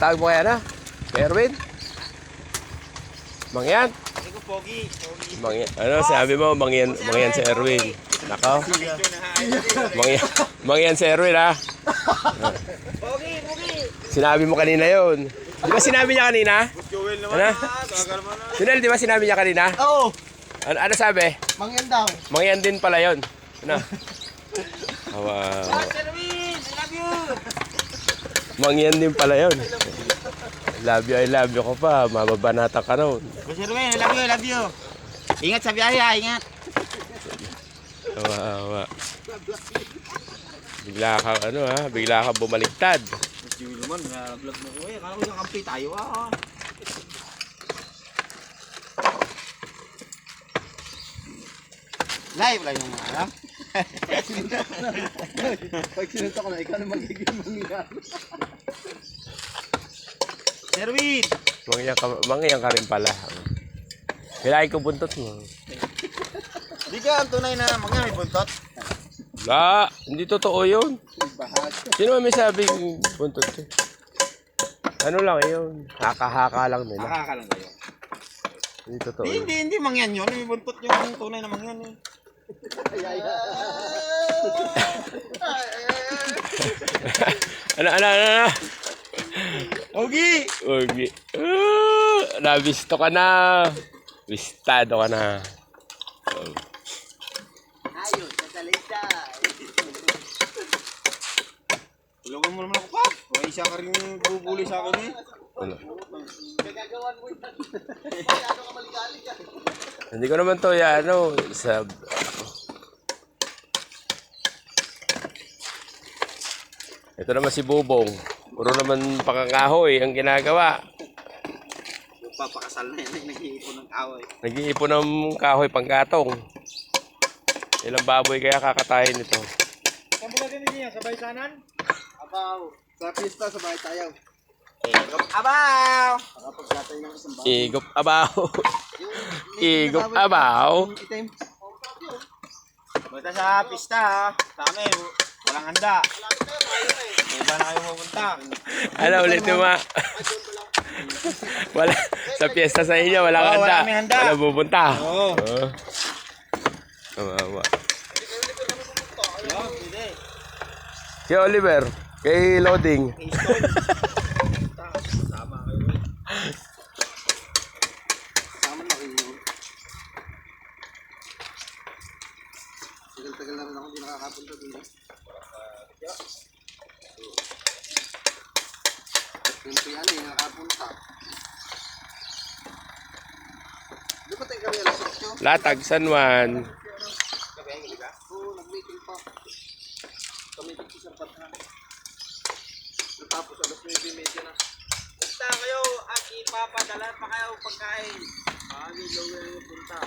tawag mo kaya na? Kay Erwin? Mangyan? Mangyan. Ano, sabi mo, mangyan si Erwin. Nako. Mangyan si Erwin, ha? Sinabi mo kanina yun. Di ba sinabi niya kanina? Ano? Junel, di ba sinabi niya kanina? Oo. Ano sabi? Mangyan daw. Mangyan din pala yun. Ano? Wow. Mangyan din pala yun. I love you ko pa. Mababanatan ka noon. Boss Erwin, I love you. Ingat sa biyahe, ingat. Wow. Bigla kang bumaligtad. Boss Erwin naman, vlog mo ko eh. Kala ko yung kampi tayo ah. Live lang yung mga alam. Pag sinunta ko na, ikaw na magiging mangyayari. Erwin! Mangyan ka rin pala. Kailangan ko buntot mo. Di ka ang tunay na mga may buntot? Wala, hindi totoo yun. Sino may sabing buntot yun? Ano lang yun? Haka-haka lang nila. Haka lang kayo. Hindi totoo yun. Hindi mangyan yun. May buntot yung tunay na mangyan eh. Ano? Ogi! Nabisto ka na. Bistado ka na. Ayun, natalita. Tulungan mo naman ako pa. Kung isa ka rin bubuli sa akin eh. Ano? Gagawan mo yun. Ano ka maligalig ka? Hindi ko naman to sa... Ito naman si Bubong. Puro naman pakangahoy ang ginagawa. Papakasal na yan, nag-iipon ng kahoy. Nag-iipon ng kahoy panggatong. Ilang baboy kaya kakatayin ito. Saan bilagin niya? Sabay sanan? Abaw. Sa pista, sabay tayo. Abaw! Nakapagkatay ng isang baboy. Igop abaw. Igop abaw. Basta sa pista ha. Sa amin, walang handa. May iba na kayo pupunta. Ano ulit mo? Wala. Sa piyesta sa inyo, walang handa. Wala kami handa. Wala pupunta. Oo. Kawawa. Si Oliver, kay Loading. Tama kayo. Sama na kayo. Tagal-tagal na rin ako hindi nakakapunta dun. Siyempre yan eh, nakapunta. Di ba tayo kami alas 8? Latag, San Juan. Oo, nag-meeting pa. Kami dito sa Patran. Tapos alas 9:30 na. Basta kayo at ipapadala pa kayo pagkain. Lagi gawin yung punta.